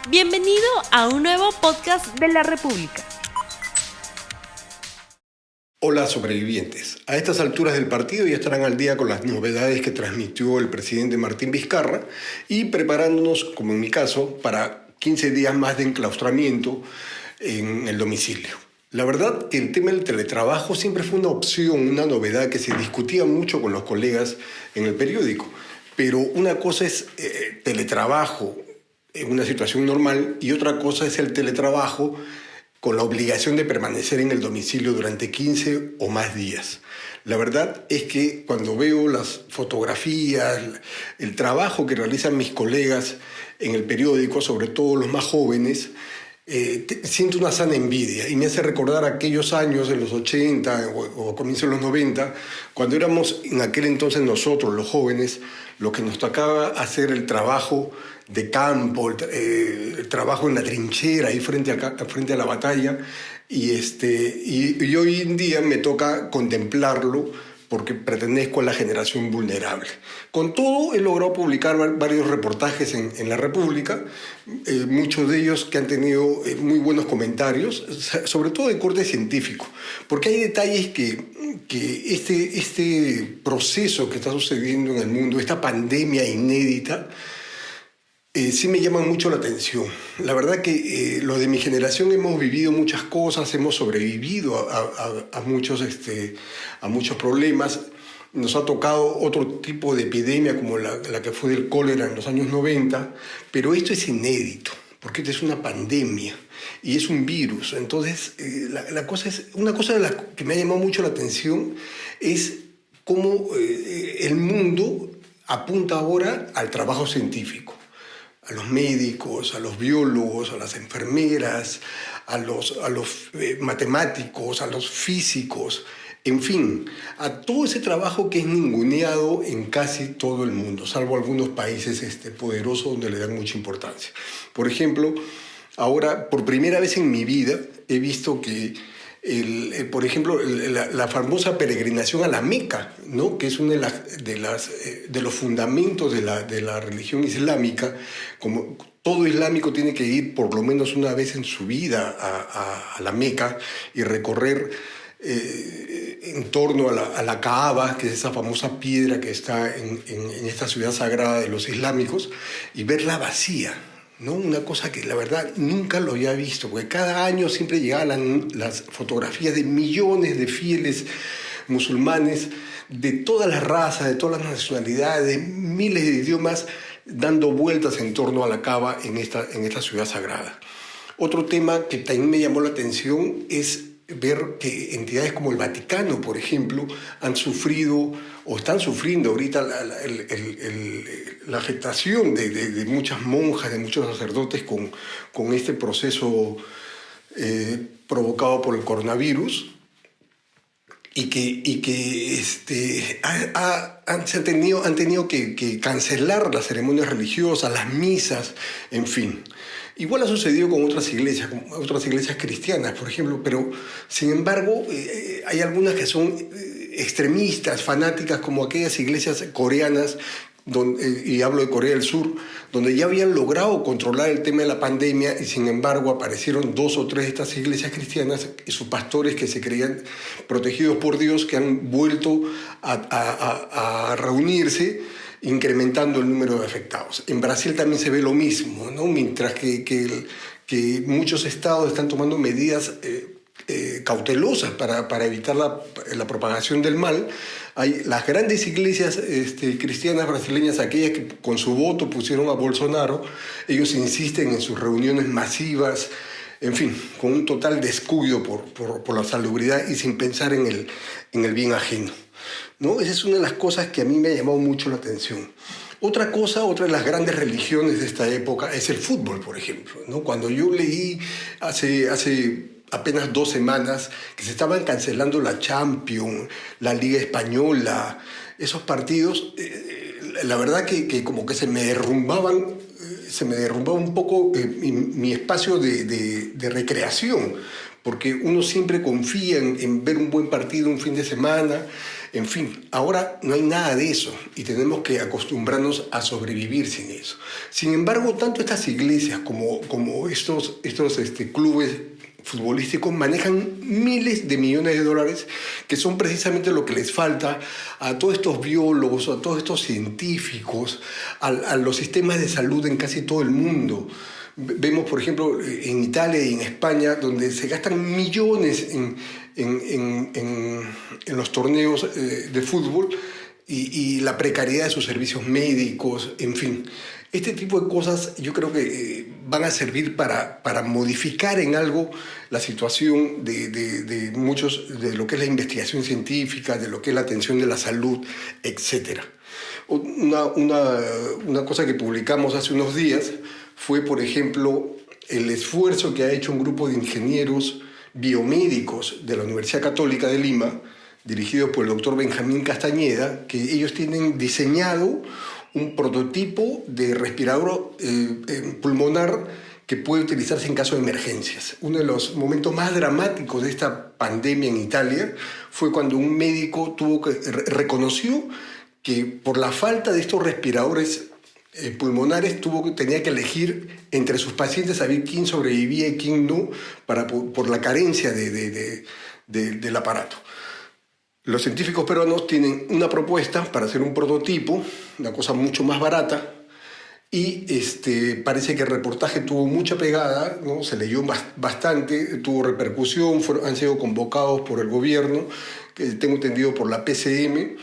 Bienvenido a un nuevo podcast de la República. Hola sobrevivientes. A estas alturas del partido ya estarán al día con las novedades que transmitió el presidente Martín Vizcarra y preparándonos, como en mi caso, para 15 días más de enclaustramiento en el domicilio. La verdad que el tema del teletrabajo siempre fue una opción, una novedad que se discutía mucho con los colegas en el periódico. Pero una cosa es teletrabajo en una situación normal y otra cosa es el teletrabajo con la obligación de permanecer en el domicilio durante 15 o más días. La verdad es que cuando veo las fotografías, el trabajo que realizan mis colegas en el periódico, sobre todo los más jóvenes, siento una sana envidia y me hace recordar aquellos años en los 80 o comienzos de los 90, cuando éramos en aquel entonces nosotros, los jóvenes, lo que nos tocaba hacer el trabajo de campo, el trabajo en la trinchera, ahí frente a la batalla, y hoy en día me toca contemplarlo porque pertenezco a la generación vulnerable. Con todo, he logrado publicar varios reportajes en La República, muchos de ellos que han tenido muy buenos comentarios, sobre todo de corte científico, porque hay detalles que este proceso que está sucediendo en el mundo, esta pandemia inédita, sí me llaman mucho la atención. La verdad que los de mi generación hemos vivido muchas cosas, hemos sobrevivido a muchos problemas. Nos ha tocado otro tipo de epidemia como la que fue del cólera en los años 90, pero esto es inédito, porque esta es una pandemia y es un virus. Entonces, una cosa de la que me ha llamado mucho la atención es cómo el mundo apunta ahora al trabajo científico. A los médicos, a los biólogos, a las enfermeras, a los matemáticos, a los físicos, en fin, a todo ese trabajo que es ninguneado en casi todo el mundo, salvo algunos países poderosos donde le dan mucha importancia. Por ejemplo, ahora, por primera vez en mi vida, he visto que por ejemplo, la famosa peregrinación a la Meca, ¿no? Que es uno de los fundamentos de la religión islámica. Como todo islámico tiene que ir por lo menos una vez en su vida a la Meca y recorrer en torno a la Kaaba, que es esa famosa piedra que está en esta ciudad sagrada de los islámicos, y verla vacía, ¿no? Una cosa que la verdad nunca lo había visto, porque cada año siempre llegaban las fotografías de millones de fieles musulmanes de todas las razas, de todas las nacionalidades, de miles de idiomas, dando vueltas en torno a la Kaaba en esta ciudad sagrada. Otro tema que también me llamó la atención es ver que entidades como el Vaticano, por ejemplo, han sufrido o están sufriendo ahorita la afectación de muchas monjas, de muchos sacerdotes con este proceso provocado por el coronavirus y que han tenido que cancelar las ceremonias religiosas, las misas, en fin. Igual ha sucedido con otras iglesias cristianas, por ejemplo, pero sin embargo hay algunas que son extremistas, fanáticas, como aquellas iglesias coreanas, y hablo de Corea del Sur, donde ya habían logrado controlar el tema de la pandemia y sin embargo aparecieron 2 o 3 de estas iglesias cristianas y sus pastores que se creían protegidos por Dios, que han vuelto a reunirse, incrementando el número de afectados. En Brasil también se ve lo mismo, ¿no? Mientras que muchos estados están tomando medidas cautelosas para evitar la propagación del mal, hay las grandes iglesias cristianas brasileñas, aquellas que con su voto pusieron a Bolsonaro, ellos insisten en sus reuniones masivas, en fin, con un total descuido por la salubridad y sin pensar en el bien ajeno, ¿no? Esa es una de las cosas que a mí me ha llamado mucho la atención. Otra de las grandes religiones de esta época es el fútbol, por ejemplo, ¿no? Cuando yo leí hace apenas 2 semanas que se estaban cancelando la Champions, la Liga Española, esos partidos, la verdad que como que se me derrumbaba un poco mi espacio de recreación, porque uno siempre confía en ver un buen partido un fin de semana, En fin, ahora no hay nada de eso y tenemos que acostumbrarnos a sobrevivir sin eso. Sin embargo, tanto estas iglesias como estos clubes futbolísticos manejan miles de millones de dólares, que son precisamente lo que les falta a todos estos biólogos, a todos estos científicos, a los sistemas de salud en casi todo el mundo. Vemos, por ejemplo, en Italia y en España, donde se gastan millones en los torneos de fútbol y la precariedad de sus servicios médicos, en fin. Este tipo de cosas yo creo que van a servir para modificar en algo la situación de muchos, de lo que es la investigación científica, de lo que es la atención de la salud, etc. Una cosa que publicamos hace unos días fue, por ejemplo, el esfuerzo que ha hecho un grupo de ingenieros biomédicos de la Universidad Católica de Lima, dirigido por el doctor Benjamín Castañeda, que ellos tienen diseñado un prototipo de respirador pulmonar que puede utilizarse en caso de emergencias. Uno de los momentos más dramáticos de esta pandemia en Italia fue cuando un médico reconoció que por la falta de estos respiradores pulmonares tenía que elegir entre sus pacientes a ver quién sobrevivía y quién no por la carencia del aparato. Los científicos peruanos tienen una propuesta para hacer un prototipo, una cosa mucho más barata, y parece que el reportaje tuvo mucha pegada, ¿no? Se leyó bastante, tuvo repercusión, han sido convocados por el gobierno, que tengo entendido por la PCM,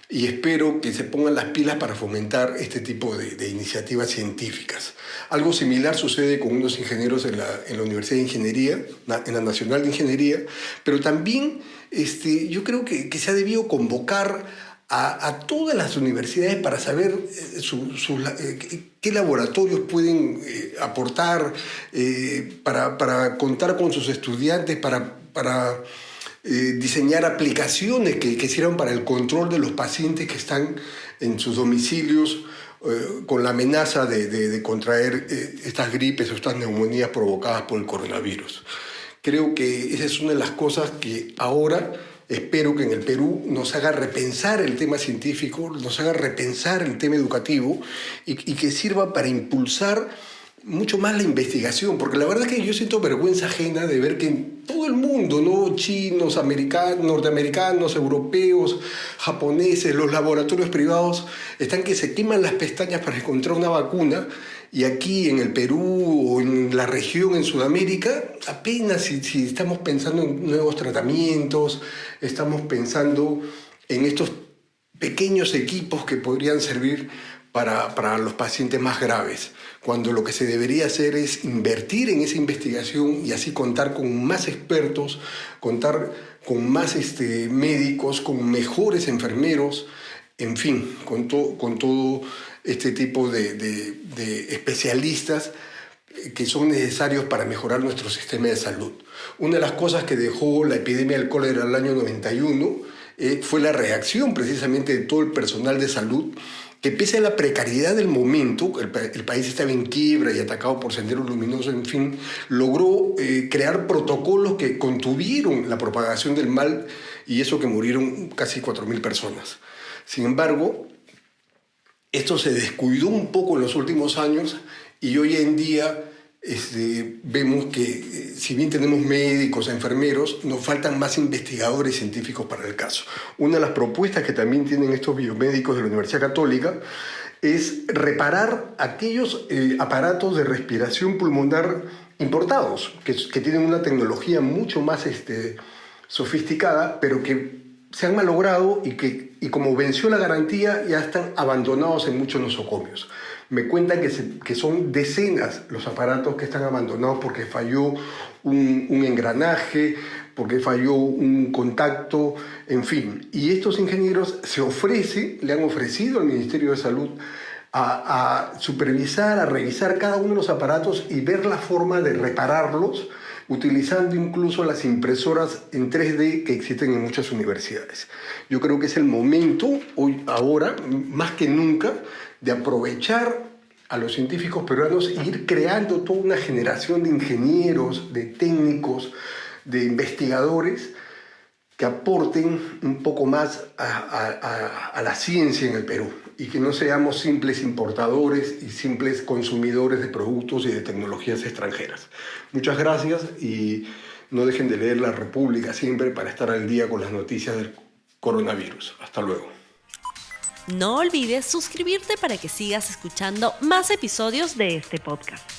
y espero que se pongan las pilas para fomentar este tipo de iniciativas científicas. Algo similar sucede con unos ingenieros en la Universidad de Ingeniería, en la Nacional de Ingeniería, pero también yo creo que se ha debido convocar a todas las universidades para saber qué laboratorios pueden aportar, para contar con sus estudiantes, para diseñar aplicaciones que sirvan para el control de los pacientes que están en sus domicilios con la amenaza de contraer estas gripes o estas neumonías provocadas por el coronavirus. Creo que esa es una de las cosas que ahora espero que en el Perú nos haga repensar el tema científico, nos haga repensar el tema educativo y que sirva para impulsar mucho más la investigación, porque la verdad es que yo siento vergüenza ajena de ver que en todo el mundo, ¿no? Chinos, americanos, norteamericanos, europeos, japoneses, los laboratorios privados están que se queman las pestañas para encontrar una vacuna, y aquí en el Perú o en la región, en Sudamérica, apenas si estamos pensando en nuevos tratamientos, estamos pensando en estos pequeños equipos que podrían servir para los pacientes más graves, cuando lo que se debería hacer es invertir en esa investigación y así contar con más expertos, contar con más médicos, con mejores enfermeros, en fin, con todo este tipo de especialistas que son necesarios para mejorar nuestro sistema de salud. Una de las cosas que dejó la epidemia del cólera en el año 91 fue la reacción precisamente de todo el personal de salud, que pese a la precariedad del momento, el país estaba en quiebra y atacado por Sendero Luminoso, en fin, logró crear protocolos que contuvieron la propagación del mal, y eso que murieron casi 4.000 personas. Sin embargo, esto se descuidó un poco en los últimos años y hoy en día vemos que si bien tenemos médicos, enfermeros, nos faltan más investigadores científicos para el caso. Una de las propuestas que también tienen estos biomédicos de la Universidad Católica es reparar aquellos aparatos de respiración pulmonar importados, que tienen una tecnología mucho más sofisticada, pero que se han malogrado y como venció la garantía ya están abandonados en muchos nosocomios. Me cuentan que son decenas los aparatos que están abandonados porque falló un engranaje, porque falló un contacto, en fin. Y estos ingenieros le han ofrecido al Ministerio de Salud a supervisar, a revisar cada uno de los aparatos y ver la forma de repararlos, utilizando incluso las impresoras en 3D que existen en muchas universidades. Yo creo que es el momento, ahora, más que nunca, de aprovechar a los científicos peruanos e ir creando toda una generación de ingenieros, de técnicos, de investigadores que aporten un poco más a la ciencia en el Perú y que no seamos simples importadores y simples consumidores de productos y de tecnologías extranjeras. Muchas gracias y no dejen de leer La República siempre para estar al día con las noticias del coronavirus. Hasta luego. No olvides suscribirte para que sigas escuchando más episodios de este podcast.